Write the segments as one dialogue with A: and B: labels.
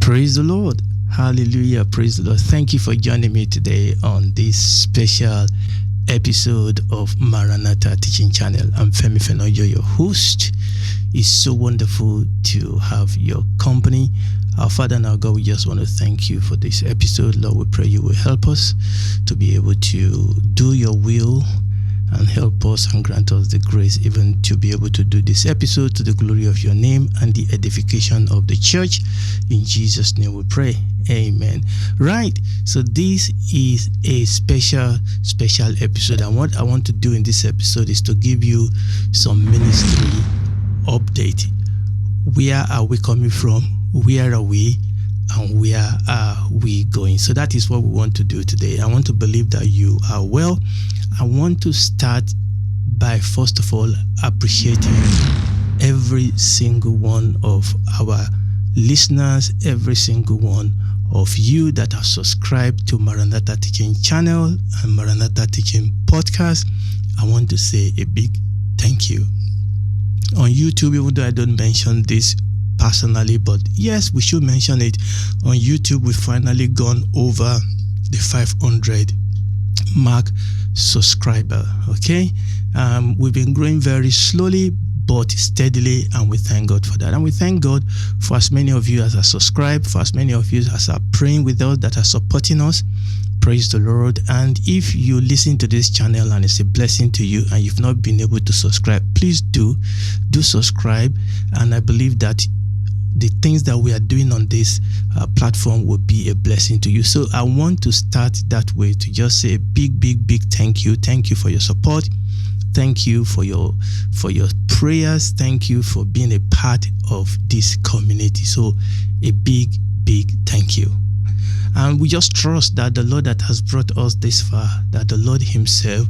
A: Praise the Lord. Hallelujah. Praise the Lord. Thank you for joining me today on this special episode of Maranatha Teaching Channel. I'm Fenojo, your host. It's so wonderful to have your company. Our Father and our God, we just want to thank you for this episode. Lord, we pray you will help us to be able to do your will and help us and grant us the grace even to be able to do this episode to the glory of your name and the edification of the church. In Jesus' name we pray. Amen. Right. So this is a special episode. And what I want to do in this episode is to give you some ministry update. Where are we coming from? Where are we? And where are we going? So that is what we want to do today. I want to believe that you are well. I want to start by first of all appreciating every single one of our listeners, every single one of you that have subscribed to Maranatha Teaching Channel and Maranatha Teaching Podcast. I want to say a big thank you. On YouTube, even though I don't mention this personally, but yes, we should mention it. On YouTube, we've finally gone over the 500 mark subscriber. Okay, we've been growing very slowly but steadily, and we thank God for that. And we thank God for as many of you as are subscribed, for as many of you as are praying with us, that are supporting us. Praise the Lord. And if you listen to this channel and it's a blessing to you and you've not been able to subscribe, please do subscribe. And I believe that the things that we are doing on this platform will be a blessing to you. So I want to start that way, to just say a big thank you. Thank you for your support. Thank you for your prayers. Thank you for being a part of this community. So a big thank you. And we just trust that the Lord that has brought us this far, that the Lord himself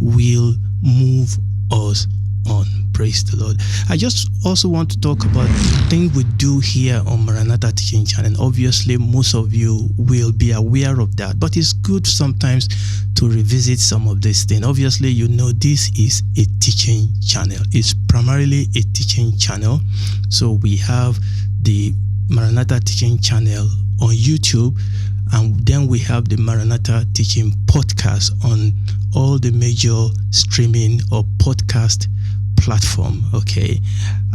A: will move us on. Praise the Lord. I just also want to talk about things we do here on Maranatha Teaching Channel. Obviously, most of you will be aware of that, but it's good sometimes to revisit some of these things. Obviously, you know this is a teaching channel. It's primarily a teaching channel. So we have the Maranatha Teaching Channel on YouTube, and then we have the Maranatha Teaching Podcast on all the major streaming or podcast platform. Okay,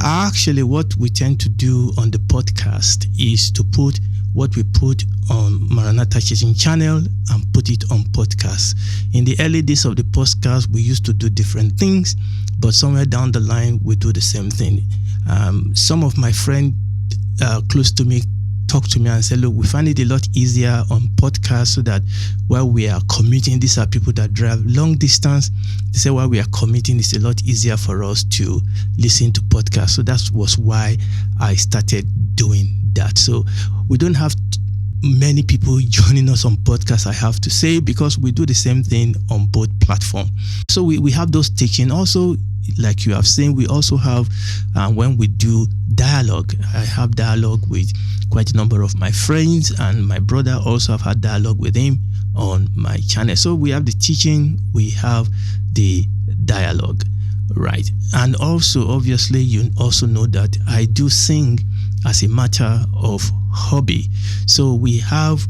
A: actually what we tend to do on the podcast is to put what we put on Maranatha Teaching Channel and put it on podcast. In the early days of the podcast, we used to do different things, but somewhere down the line we do the same thing. Some of my friends close to me talk to me and say, look, we find it a lot easier on podcasts, so that while we are commuting, these are people that drive long distance, they say while we are commuting, it's a lot easier for us to listen to podcasts. So that was why I started doing that. So we don't have many people joining us on podcasts, I have to say, because we do the same thing on both platforms. So we have those teaching. Also, like you have seen, we also have when we do dialogue, I have dialogue with quite a number of my friends, and my brother also have had dialogue with him on my channel. So we have the teaching, we have the dialogue, right? And also, obviously, you also know that I do sing as a matter of hobby. So we have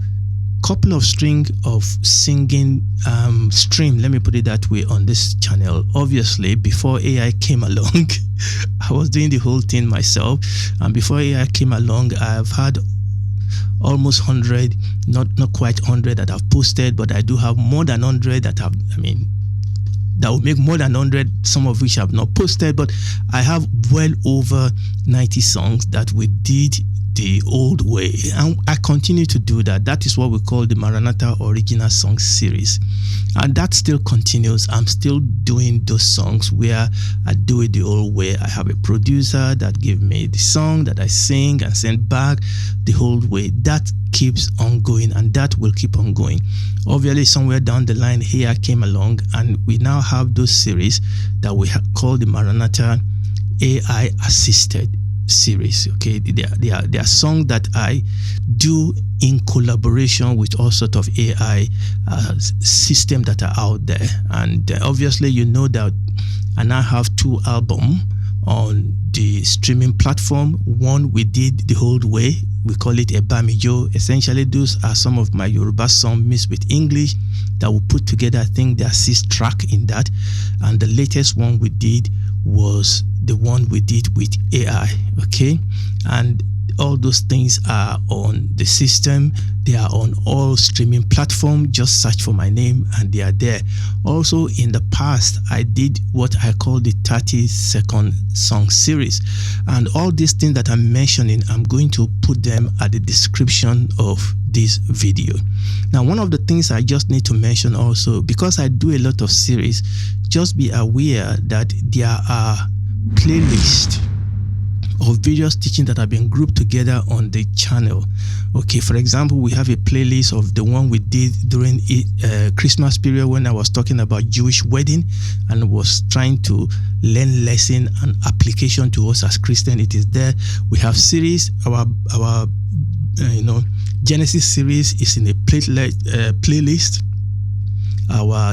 A: couple of string of singing stream, let me put it that way, on this channel. Obviously, before AI came along, I was doing the whole thing myself, and before AI came along, I've had almost 100, not quite 100 that I've posted, but I do have more than 100 that that will make more than 100, some of which I've not posted, but I have well over 90 songs that we did the old way, and I continue to do that. That is what we call the Maranatha Original Song Series, and that still continues. I'm still doing those songs where I do it the old way. I have a producer that give me the song that I sing and send back the whole way. That keeps on going, and that will keep on going. Obviously, somewhere down the line, here came along, and we now have those series that we call the Maranatha AI Assisted series. Okay, they are songs that I do in collaboration with all sort of AI system that are out there. And obviously, you know that I now have 2 albums on the the streaming platform. One we did the whole way. We call it Ebamijo. Essentially, those are some of my Yoruba songs mixed with English that we put together. I think there are 6 tracks in that. And the latest one we did was the one we did with AI. Okay. And all those things are on the system. They are on all streaming platforms. Just search for my name and they are there. Also, in the past, I did what I call the 30-second song series. And all these things that I'm mentioning, I'm going to put them at the description of this video. Now, one of the things I just need to mention also, because I do a lot of series, just be aware that there are playlists of various teachings that have been grouped together on the channel. Okay, for example, we have a playlist of the one we did during Christmas period when I was talking about Jewish wedding and was trying to learn lesson and application to us as Christian. It is there. We have series. Our Genesis series is in a playlist.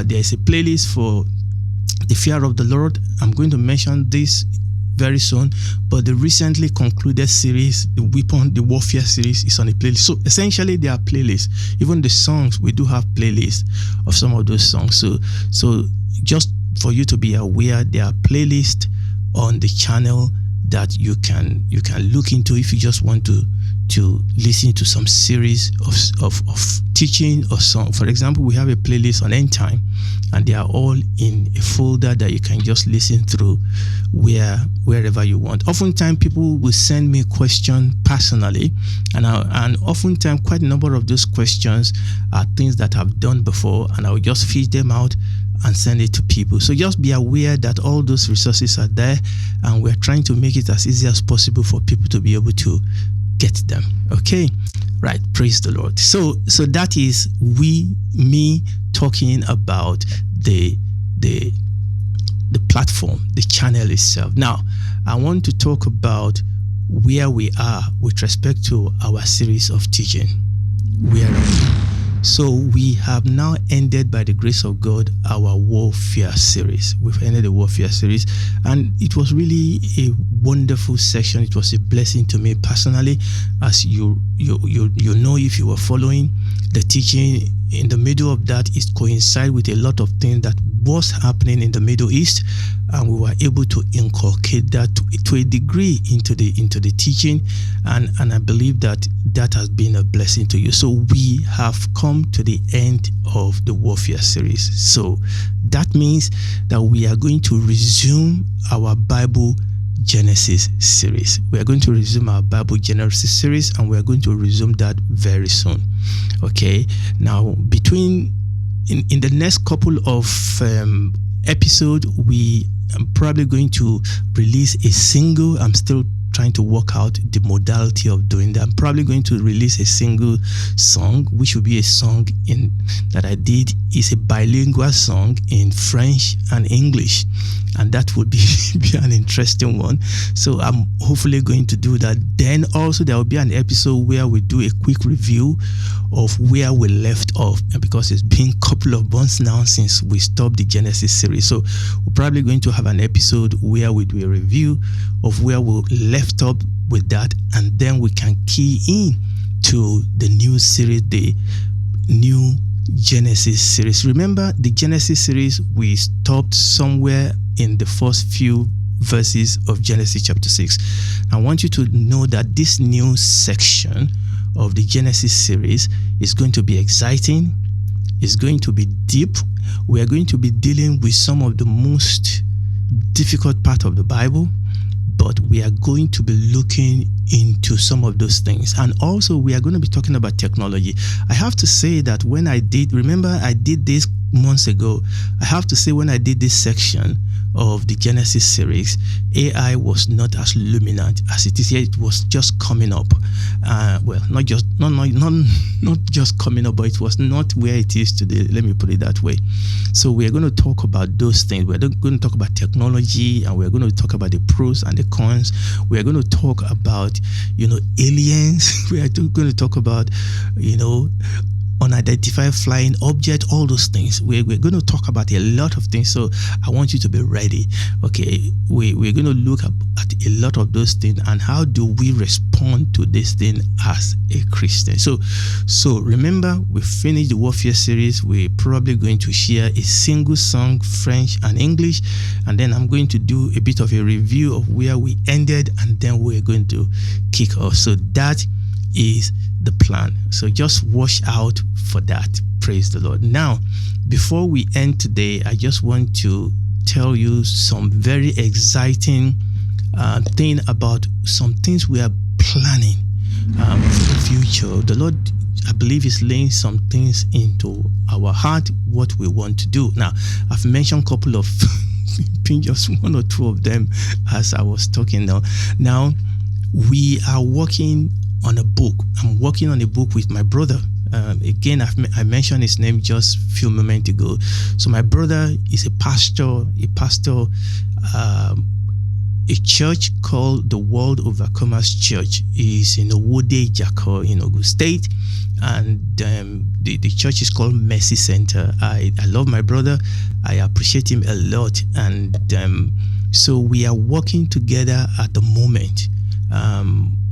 A: There is a playlist for the fear of the Lord. I'm going to mention this very soon, but the recently concluded series, the warfare series, is on a playlist. So essentially, there are playlists. Even the songs, we do have playlists of some of those songs. So just for you to be aware, there are playlists on the channel that you can look into if you just want to listen to some series of teaching or song. For example, we have a playlist on end time, and they are all in a folder that you can just listen through wherever you want. Oftentimes, people will send me questions personally, and oftentimes quite a number of those questions are things that I've done before, and I'll just feed them out and send it to people. So just be aware that all those resources are there, and we're trying to make it as easy as possible for people to be able to get them. Okay, right? Praise the Lord. So that is me talking about the platform, the channel itself. Now, I want to talk about where we are with respect to our series of teaching. Where are we? So we have now ended, by the grace of God, our warfare series. We've ended the warfare series, and it was really a wonderful session. It was a blessing to me personally, as you know, if you were following the teaching. In the middle of that, it coincided with a lot of things that was happening in the Middle East, and we were able to inculcate that to a degree into the teaching, and I believe that has been a blessing to you. So we have come to the end of the warfare series. So that means that we are going to resume our Bible Genesis series. We are going to resume our Bible Genesis series, and we are going to resume that very soon. Okay, now in the next couple of episodes, we am probably going to release a single. I'm still trying to work out the modality of doing that. I'm probably going to release a single song, which will be a song that I did is a bilingual song in French and English, and that would be an interesting one. So I'm hopefully going to do that. Then also there will be an episode where we do a quick review of where we left off, and because it's been a couple of months now since we stopped the Genesis series, so we're probably going to have an episode where we do a review of where we left up with that, and then we can key in to the new series, the new Genesis series. Remember, the Genesis series, we stopped somewhere in the first few verses of Genesis chapter 6. I want you to know that this new section of the Genesis series is going to be exciting. It's going to be deep. We are going to be dealing with some of the most difficult part of the Bible, but we are going to be looking into some of those things. And also we are going to be talking about technology. I have to say that when I did this months ago, I have to say when I did this section of the Genesis series, AI was not as luminant as it is here. It was just coming up. Not just coming up, but it was not where it is today. Let me put it that way. So we are going to talk about those things. We're going to talk about technology, and we're going to talk about the pros and the cons. We are going to talk about, aliens. We are going to talk about, unidentified flying object, all those things. We're going to talk about a lot of things, so I want you to be ready. Okay, we're going to look at a lot of those things and how do we respond to this thing as a Christian. So remember, we finished the warfare series. We're probably going to share a single song, French and English, and then I'm going to do a bit of a review of where we ended, and then we're going to kick off. So that is the plan. So just watch out for that. Praise the Lord. Now, before we end today, I just want to tell you some very exciting thing about some things we are planning for the future. The Lord, I believe, is laying some things into our heart, what we want to do. Now, I've mentioned a couple of just one or two of them as I was talking now. Now, we are working on a book. I'm working on a book with my brother. Again, I mentioned his name just a few moments ago. So my brother is a pastor, a church called the World Overcomers Church. Is in Owode, Ijako in Ogun State, and the church is called Mercy Center. I love my brother. I appreciate him a lot, and so we are working together at the moment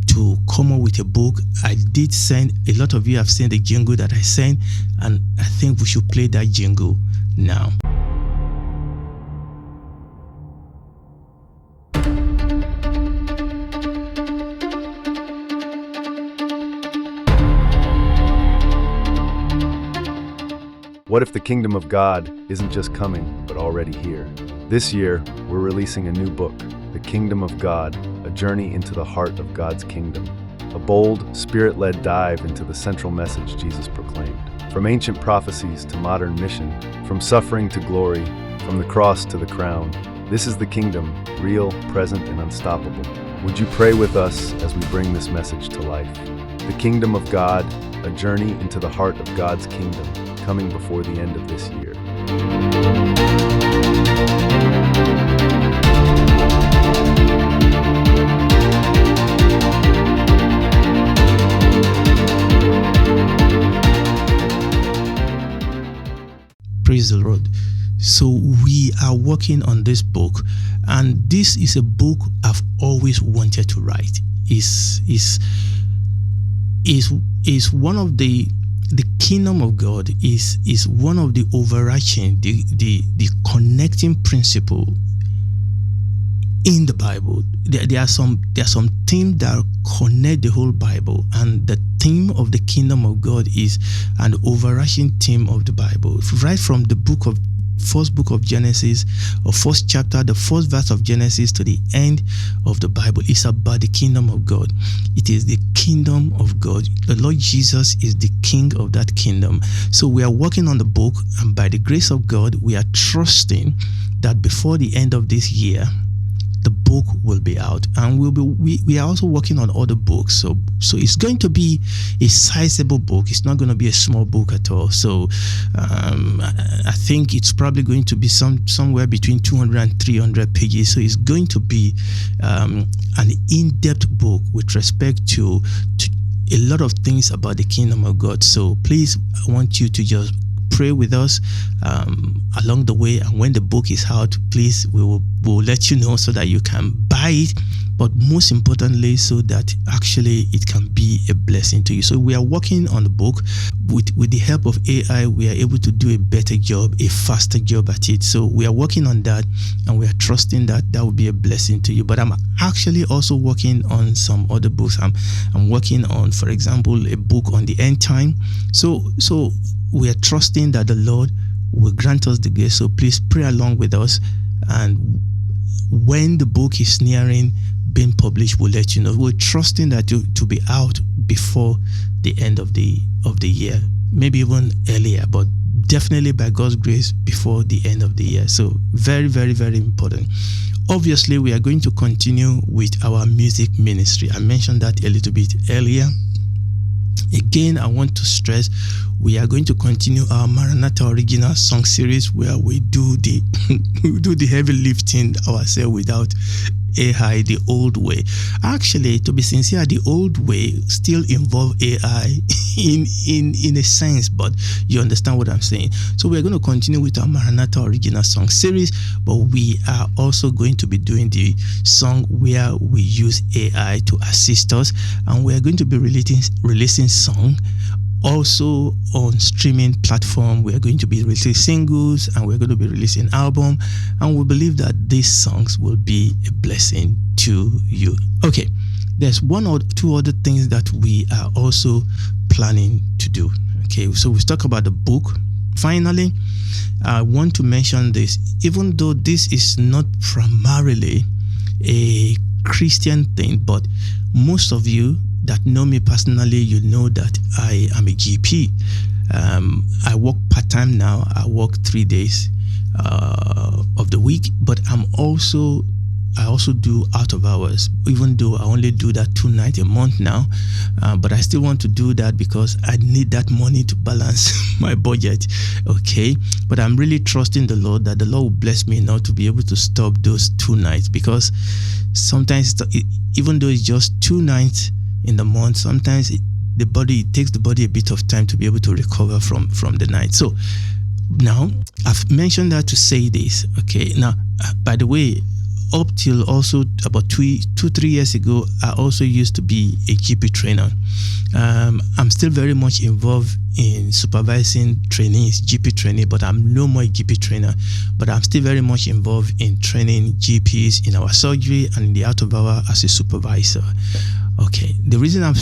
A: to come up with a book. I did send, a lot of you have seen the jingle that I sent, and I think we should play that jingle now.
B: What if the kingdom of God isn't just coming, but already here? This year, we're releasing a new book, The Kingdom of God, A Journey into the Heart of God's Kingdom. A bold, spirit-led dive into the central message Jesus proclaimed. From ancient prophecies to modern mission, from suffering to glory, from the cross to the crown, this is the kingdom, real, present, and unstoppable. Would you pray with us as we bring this message to life? The Kingdom of God, A Journey into the Heart of God's Kingdom, coming before the end of this year.
A: Praise the Lord. So we are working on this book, and this is a book I've always wanted to write. Is one of the kingdom of God is one of the overarching, the connecting principle in the Bible. There are some themes that connect the whole Bible, and the theme of the kingdom of God is an overarching theme of the Bible. Right from the first book of Genesis, or first chapter, the first verse of Genesis to the end of the Bible is about the kingdom of God. It is the kingdom of God. The Lord Jesus is the king of that kingdom. So we are working on the book, and by the grace of God, we are trusting that before the end of this year, the book will be out, and we are also working on other books. So it's going to be a sizable book. It's not going to be a small book at all. So I think it's probably going to be somewhere between 200 and 300 pages. So it's going to be an in-depth book with respect to a lot of things about the kingdom of God. So please, I want you to just pray with us along the way, and when the book is out, please, we'll let you know so that you can buy it, but most importantly, so that actually it can be a blessing to you. So we are working on the book. With the help of AI, we are able to do a better job, a faster job at it. So we are working on that, and we are trusting that will be a blessing to you. But I'm actually also working on some other books. I'm working on, for example, a book on the end time. So we are trusting that the Lord will grant us the grace. So please pray along with us, and when the book is nearing being published, we'll let you know. We're trusting that to be out before the end of the year, maybe even earlier, but definitely by God's grace before the end of the year. So very, very, very important. Obviously, we are going to continue with our music ministry. I mentioned that a little bit earlier. Again, I want to stress, we are going to continue our Maranatha original song series, where we do the heavy lifting ourselves without AI the old way. Actually, to be sincere, the old way still involve AI in a sense, but you understand what I'm saying. So we're going to continue with our Maranatha original song series, but we are also going to be doing the song where we use AI to assist us, and we're going to be releasing song also on streaming platform. We're going to be releasing singles, and we're going to be releasing album, and we believe that these songs will be a blessing to you. Okay, there's one or two other things that we are also planning to do. Okay, so we talk about the book. Finally, I want to mention this, even though this is not primarily a Christian thing, but most of you that know me personally, you know that I am a GP. I work part-time now. I work 3 days of the week, but I also do out of hours, even though I only do that 2 nights a month now. But I still want to do that because I need that money to balance my budget. Okay, but I'm really trusting the Lord that the Lord will bless me now to be able to stop those 2 nights, because sometimes even though it's just 2 nights in the month, sometimes it takes the body a bit of time to be able to recover from the night. So now I've mentioned that to say this. Okay, now by the way, up till also about 2-3 years ago, I also used to be a GP trainer. I'm still very much involved in supervising trainees, GP training, but I'm no more a GP trainer. But I'm still very much involved in training GPs in our surgery and in the out of hour as a supervisor. Okay, the reason I've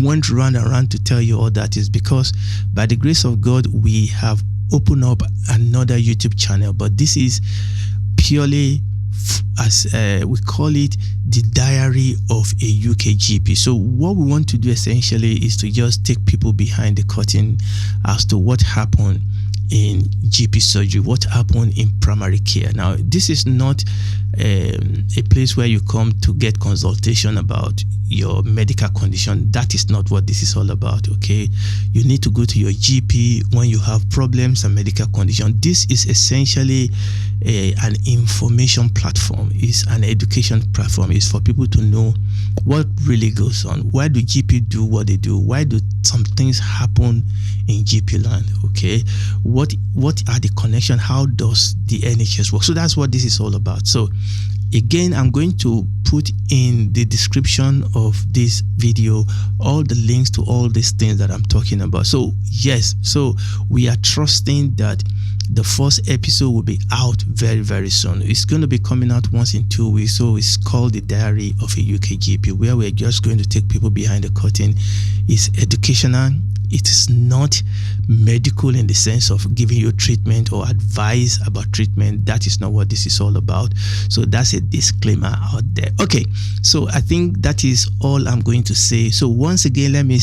A: went round and round to tell you all that is because by the grace of God, we have opened up another YouTube channel, but this is purely as we call it, the diary of a UK GP. So what we want to do essentially is to just take people behind the curtain as to what happened in GP surgery, what happened in primary care. Now, this is not a place where you come to get consultation about your medical condition. That is not what this is all about. Okay, you need to go to your GP when you have problems and medical condition. This is essentially an information platform. It's an education platform. It's for people to know what really goes on. Why do GP do what they do? Why do some things happen in GP land? Okay, what are the connections? How does the NHS work? So that's what this is all about. So again, I'm going to put in the description of this video all the links to all these things that I'm talking about. So yes, so we are trusting that the first episode will be out very, very soon. It's going to be coming out once in 2 weeks. So it's called The Diary of a UK GP, where we're just going to take people behind the curtain. It's educational. It is not medical in the sense of giving you treatment or advice about treatment. That is not what this is all about. So that's a disclaimer out there. Okay, so I think that is all I'm going to say. So once again, let me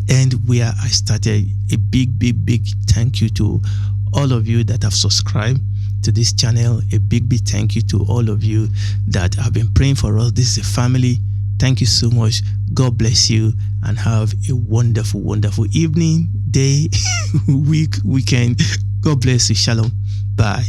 A: end where I started. A big, big, big thank you to all of you that have subscribed to this channel. A big, big thank you to all of you that have been praying for us. This is a family. Thank you so much. God bless you and have a wonderful, wonderful evening, day, week, weekend. God bless you. Shalom. Bye.